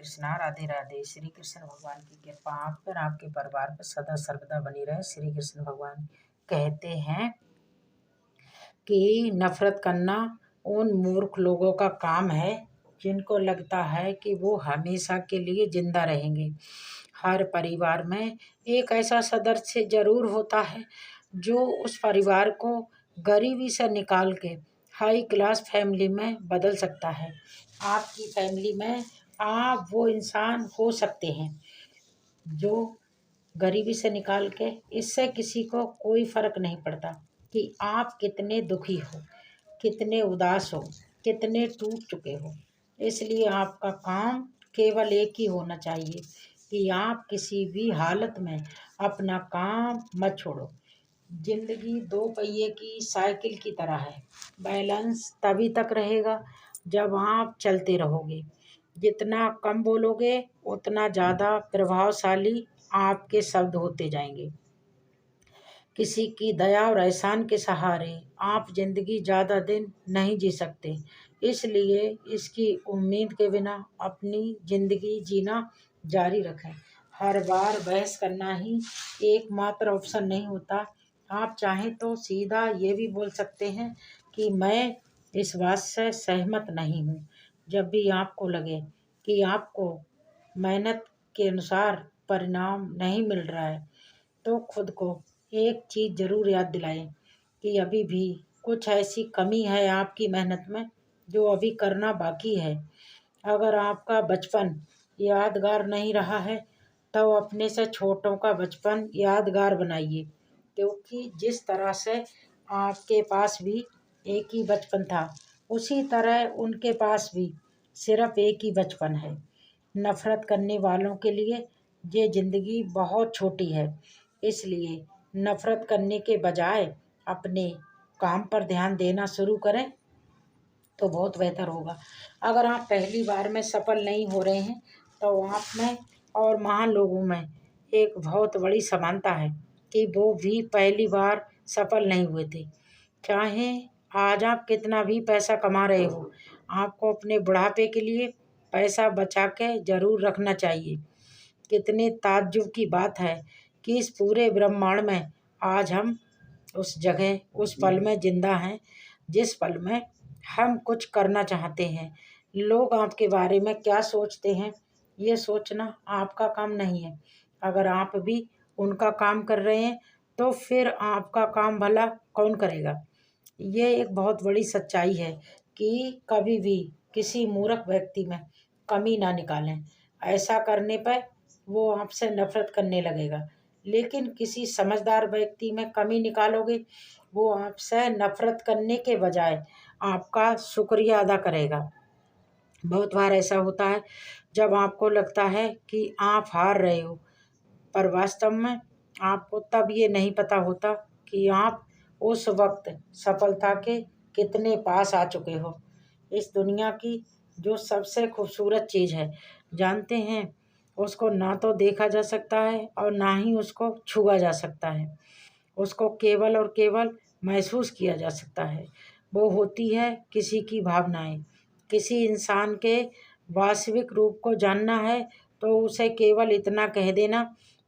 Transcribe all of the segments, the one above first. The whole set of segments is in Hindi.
कृष्णा। राधे राधे। श्री कृष्ण भगवान की कृपा आप पर, आपके परिवार पर सदा सर्वदा बनी रहे। श्री कृष्ण भगवान कहते हैं कि नफरत करना उन मूर्ख लोगों का काम है जिनको लगता है कि वो हमेशा के लिए जिंदा रहेंगे। हर परिवार में एक ऐसा सदस्य जरूर होता है जो उस परिवार को गरीबी से निकाल के हाई क्लास फैमिली में बदल सकता है। आपकी फैमिली में आप वो इंसान हो सकते हैं जो गरीबी से निकाल के, इससे किसी को कोई फर्क नहीं पड़ता कि आप कितने दुखी हो, कितने उदास हो, कितने टूट चुके हो। इसलिए आपका काम केवल एक ही होना चाहिए कि आप किसी भी हालत में अपना काम मत छोड़ो। जिंदगी दो पहिए की साइकिल की तरह है। बैलेंस तभी तक रहेगा जब आप चलते रहोगे। जितना कम बोलोगे उतना ज़्यादा प्रभावशाली आपके शब्द होते जाएंगे। किसी की दया और एहसान के सहारे आप जिंदगी ज़्यादा दिन नहीं जी सकते। इसलिए इसकी उम्मीद के बिना अपनी जिंदगी जीना जारी रखें। हर बार बहस करना ही एकमात्र ऑप्शन नहीं होता। आप चाहें तो सीधा ये भी बोल सकते हैं कि मैं इस बात से सहमत नहीं हूँ। जब भी आपको लगे कि आपको मेहनत के अनुसार परिणाम नहीं मिल रहा है तो खुद को एक चीज़ ज़रूर याद दिलाएं कि अभी भी कुछ ऐसी कमी है आपकी मेहनत में जो अभी करना बाकी है। अगर आपका बचपन यादगार नहीं रहा है तो अपने से छोटों का बचपन यादगार बनाइए, क्योंकि जिस तरह से आपके पास भी एक ही बचपन था उसी तरह उनके पास भी सिर्फ एक ही बचपन है। नफरत करने वालों के लिए ये ज़िंदगी बहुत छोटी है। इसलिए नफरत करने के बजाय अपने काम पर ध्यान देना शुरू करें तो बहुत बेहतर होगा। अगर आप पहली बार में सफल नहीं हो रहे हैं तो आप में और महान लोगों में एक बहुत बड़ी समानता है कि वो भी पहली बार सफल नहीं हुए थे। चाहे आज आप कितना भी पैसा कमा रहे हो, आपको अपने बुढ़ापे के लिए पैसा बचा के ज़रूर रखना चाहिए। कितने ताज्जुब की बात है कि इस पूरे ब्रह्मांड में आज हम उस जगह, उस पल में जिंदा हैं जिस पल में हम कुछ करना चाहते हैं। लोग आपके बारे में क्या सोचते हैं ये सोचना आपका काम नहीं है। अगर आप भी उनका काम कर रहे हैं तो फिर आपका काम भला कौन करेगा। ये एक बहुत बड़ी सच्चाई है कि कभी भी किसी मूर्ख व्यक्ति में कमी ना निकालें। ऐसा करने पर वो आपसे नफरत करने लगेगा। लेकिन किसी समझदार व्यक्ति में कमी निकालोगे, वो आपसे नफरत करने के बजाय आपका शुक्रिया अदा करेगा। बहुत बार ऐसा होता है जब आपको लगता है कि आप हार रहे हो, पर वास्तव में आपको तब ये नहीं पता होता कि आप उस वक्त सफलता के कितने पास आ चुके हो। इस दुनिया की जो सबसे खूबसूरत चीज़ है, जानते हैं, उसको ना तो देखा जा सकता है और ना ही उसको छुआ जा सकता है। उसको केवल और केवल महसूस किया जा सकता है। वो होती है किसी की भावनाएं। किसी इंसान के वास्तविक रूप को जानना है तो उसे केवल इतना कह देना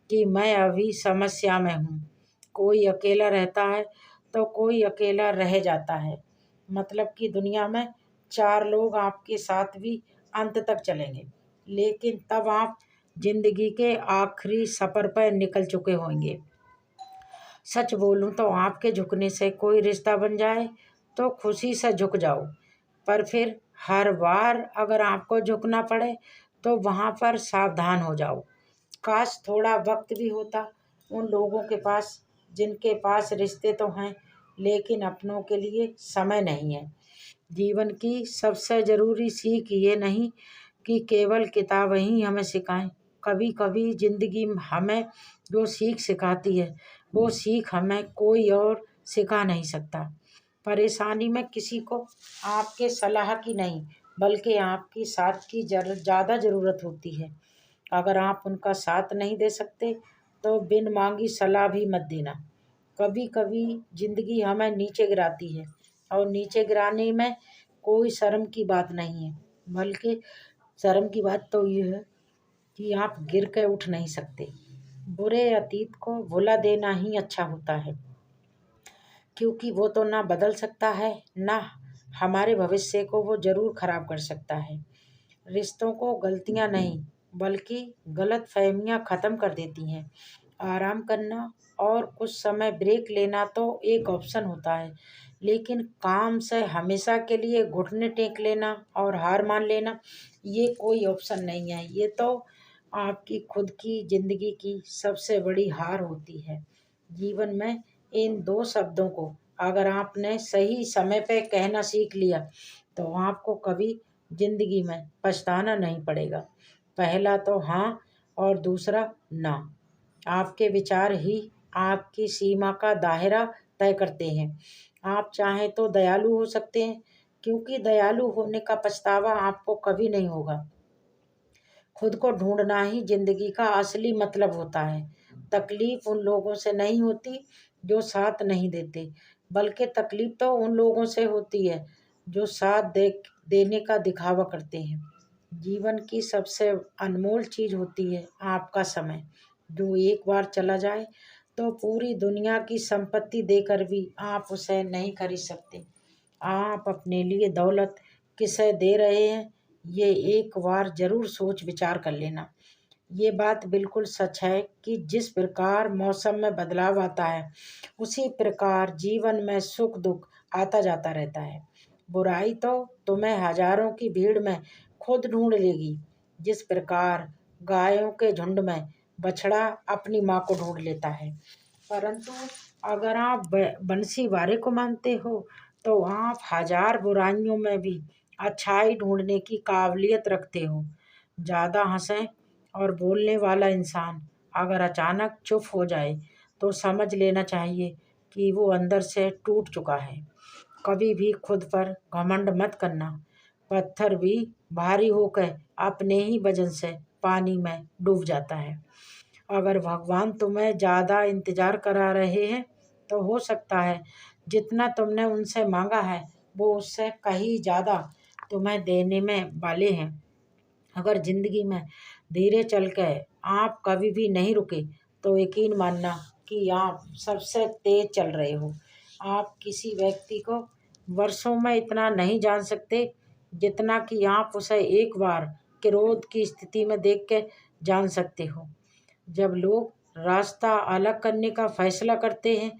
कि मैं अभी समस्या में हूँ। कोई अकेला रहता है तो कोई अकेला रह जाता है। मतलब कि दुनिया में चार लोग आपके साथ भी अंत तक चलेंगे, लेकिन तब आप जिंदगी के आखिरी सफ़र पर निकल चुके होंगे। सच बोलूं तो आपके झुकने से कोई रिश्ता बन जाए तो खुशी से झुक जाओ, पर फिर हर बार अगर आपको झुकना पड़े तो वहाँ पर सावधान हो जाओ। काश थोड़ा वक्त भी होता उन लोगों के पास जिनके पास रिश्ते तो हैं लेकिन अपनों के लिए समय नहीं है। जीवन की सबसे ज़रूरी सीख ये नहीं कि केवल किताबें ही हमें सिखाएं। कभी कभी ज़िंदगी हमें जो सीख सिखाती है वो सीख हमें कोई और सिखा नहीं सकता। परेशानी में किसी को आपके सलाह की नहीं बल्कि आपकी साथ की ज़्यादा ज़रूरत होती है। अगर आप उनका साथ नहीं दे सकते तो बिन मांगी सलाह भी मत देना। कभी कभी ज़िंदगी हमें नीचे गिराती है और नीचे गिराने में कोई शर्म की बात नहीं है, बल्कि शर्म की बात तो ये है कि आप गिर के उठ नहीं सकते। बुरे अतीत को भुला देना ही अच्छा होता है, क्योंकि वो तो ना बदल सकता है, ना हमारे भविष्य को वो जरूर खराब कर सकता है। रिश्तों को गलतियां नहीं, बल्कि गलत फहमियाँ ख़त्म कर देती हैं। आराम करना और कुछ समय ब्रेक लेना तो एक ऑप्शन होता है, लेकिन काम से हमेशा के लिए घुटने टेक लेना और हार मान लेना, ये कोई ऑप्शन नहीं है। ये तो आपकी खुद की ज़िंदगी की सबसे बड़ी हार होती है। जीवन में इन दो शब्दों को अगर आपने सही समय पे कहना सीख लिया, तो आपको कभी जिंदगी में पछताना नहीं पड़ेगा। पहला तो हाँ और दूसरा ना। आपके विचार ही आपकी सीमा का दायरा तय करते हैं। आप चाहें तो दयालु हो सकते हैं, क्योंकि दयालु होने का पछतावा आपको कभी नहीं होगा। खुद को ढूंढना ही जिंदगी का असली मतलब होता है। तकलीफ उन लोगों से नहीं होती जो साथ नहीं देते, बल्कि तकलीफ तो उन लोगों से होती है जो साथ देने का दिखावा करते हैं। जीवन की सबसे अनमोल चीज होती है आपका समय, जो एक बार चला जाए तो पूरी दुनिया की संपत्ति देकर भी आप उसे नहीं खरीद सकते। आप अपने लिए दौलत किसे दे रहे हैं, ये एक बार जरूर सोच विचार कर लेना। ये बात बिल्कुल सच है कि जिस प्रकार मौसम में बदलाव आता है, उसी प्रकार जीवन में सुख दुख आता जाता रहता है। बुराई तो तुम्हें हजारों की भीड़ में खुद ढूंढ लेगी, जिस प्रकार गायों के झुंड में बछड़ा अपनी माँ को ढूंढ लेता है। परंतु अगर आप बंसी वारे को मानते हो, तो आप हजार बुराइयों में भी अच्छाई ढूंढने की काबिलियत रखते हो। ज़्यादा हंसें और बोलने वाला इंसान अगर अचानक चुप हो जाए, तो समझ लेना चाहिए कि वो अंदर से टूट चुका है। कभी भी खुद पर घमंड मत करना। पत्थर भी भारी होकर अपने ही वजन से पानी में डूब जाता है। अगर भगवान तुम्हें ज़्यादा इंतज़ार करा रहे हैं, तो हो सकता है जितना तुमने उनसे मांगा है, वो उससे कहीं ज़्यादा तुम्हें देने में वाले हैं। अगर ज़िंदगी में धीरे चल के आप कभी भी नहीं रुके, तो यकीन मानना कि आप सबसे तेज चल रहे हो। आप किसी व्यक्ति को वर्षों में इतना नहीं जान सकते, जितना कि आप उसे एक बार क्रोध की स्थिति में देख के जान सकते हो। जब लोग रास्ता अलग करने का फैसला करते हैं,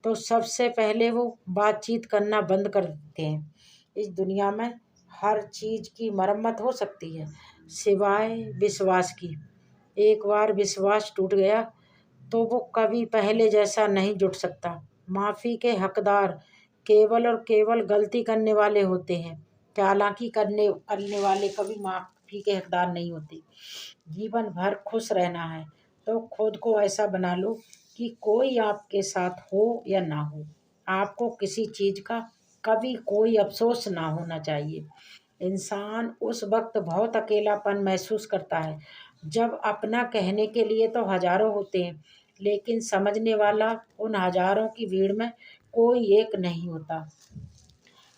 तो सबसे पहले वो बातचीत करना बंद कर देते हैं। इस दुनिया में हर चीज़ की मरम्मत हो सकती है, सिवाय विश्वास की। एक बार विश्वास टूट गया, तो वो कभी पहले जैसा नहीं जुट सकता। माफ़ी के हकदार केवल और केवल गलती करने वाले होते हैं। चालाकी करने करने वाले कभी माफ़ी के हकदार नहीं होते। जीवन भर खुश रहना है, तो खुद को ऐसा बना लो कि कोई आपके साथ हो या ना हो, आपको किसी चीज़ का कभी कोई अफसोस ना होना चाहिए। इंसान उस वक्त बहुत अकेलापन महसूस करता है, जब अपना कहने के लिए तो हजारों होते हैं, लेकिन समझने वाला उन हजारों की भीड़ में कोई एक नहीं होता।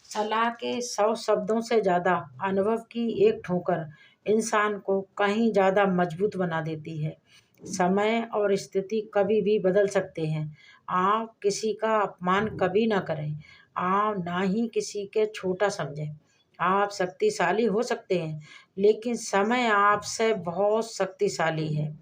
सलाह के 100 शब्दों से ज़्यादा अनुभव की एक ठोकर इंसान को कहीं ज़्यादा मजबूत बना देती है। समय और स्थिति कभी भी बदल सकते हैं। आप किसी का अपमान कभी ना करें। आप ना ही किसी के छोटा समझें। आप शक्तिशाली हो सकते हैं, लेकिन समय आपसे बहुत शक्तिशाली है।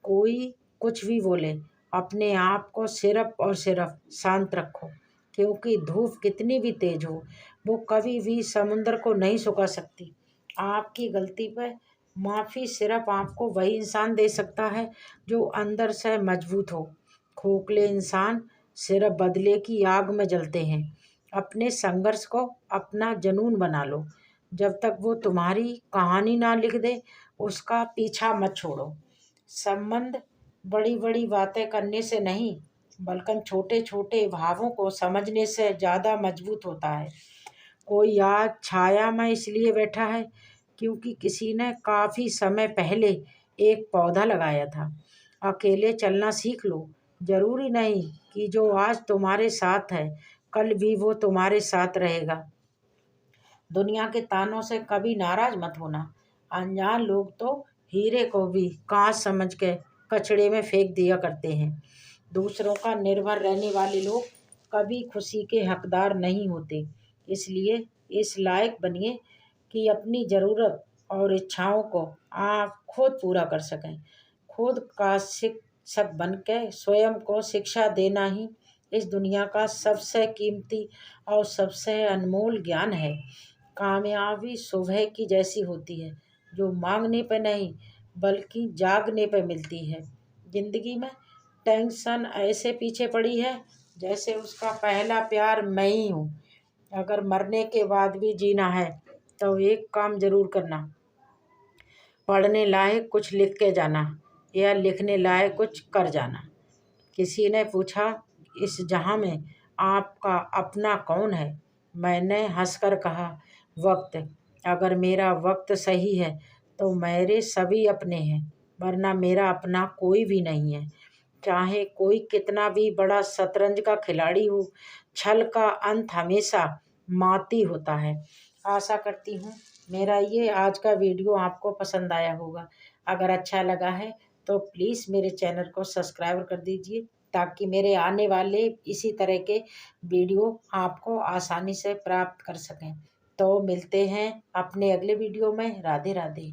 कोई कुछ भी बोले, अपने आप को सिर्फ और सिर्फ शांत रखो, क्योंकि धूप कितनी भी तेज हो, वो कभी भी समुद्र को नहीं सुखा सकती। आपकी गलती पर माफ़ी सिर्फ आपको वही इंसान दे सकता है जो अंदर से मजबूत हो। खोखले इंसान सिर्फ बदले की आग में जलते हैं। अपने संघर्ष को अपना जुनून बना लो। जब तक वो तुम्हारी कहानी ना लिख दे, उसका पीछा मत छोड़ो। संबंध बड़ी बड़ी बातें करने से नहीं, बल्कि छोटे छोटे भावों को समझने से ज़्यादा मजबूत होता है। कोई आज छाया में इसलिए बैठा है क्योंकि किसी ने काफ़ी समय पहले एक पौधा लगाया था। अकेले चलना सीख लो। जरूरी नहीं कि जो आज तुम्हारे साथ है, कल भी वो तुम्हारे साथ रहेगा। दुनिया के तानों से कभी नाराज मत होना। अनजान लोग तो हीरे को भी कांच समझ के कचड़े में फेंक दिया करते हैं। दूसरों का निर्भर रहने वाले लोग कभी खुशी के हकदार नहीं होते। इसलिए इस लायक बनिए कि अपनी ज़रूरत और इच्छाओं को आप खुद पूरा कर सकें। खुद का शिक्षक बन के स्वयं को शिक्षा देना ही इस दुनिया का सबसे कीमती और सबसे अनमोल ज्ञान है। कामयाबी सुबह की जैसी होती है, जो मांगने पर नहीं बल्कि जागने पर मिलती है। जिंदगी में टेंशन ऐसे पीछे पड़ी है जैसे उसका पहला प्यार मैं ही हूँ। अगर मरने के बाद भी जीना है तो एक काम जरूर करना, पढ़ने लायक कुछ लिख के जाना या लिखने लायक कुछ कर जाना। किसी ने पूछा, इस जहां में आपका अपना कौन है? मैंने हंसकर कहा, वक्त। अगर मेरा वक्त सही है तो मेरे सभी अपने हैं, वरना मेरा अपना कोई भी नहीं है। चाहे कोई कितना भी बड़ा शतरंज का खिलाड़ी हो, छल का अंत हमेशा माती होता है। आशा करती हूँ मेरा ये आज का वीडियो आपको पसंद आया होगा। अगर अच्छा लगा है तो प्लीज़ मेरे चैनल को सब्सक्राइब कर दीजिए, ताकि मेरे आने वाले इसी तरह के वीडियो आपको आसानी से प्राप्त कर सकें। तो मिलते हैं अपने अगले वीडियो में। राधे राधे।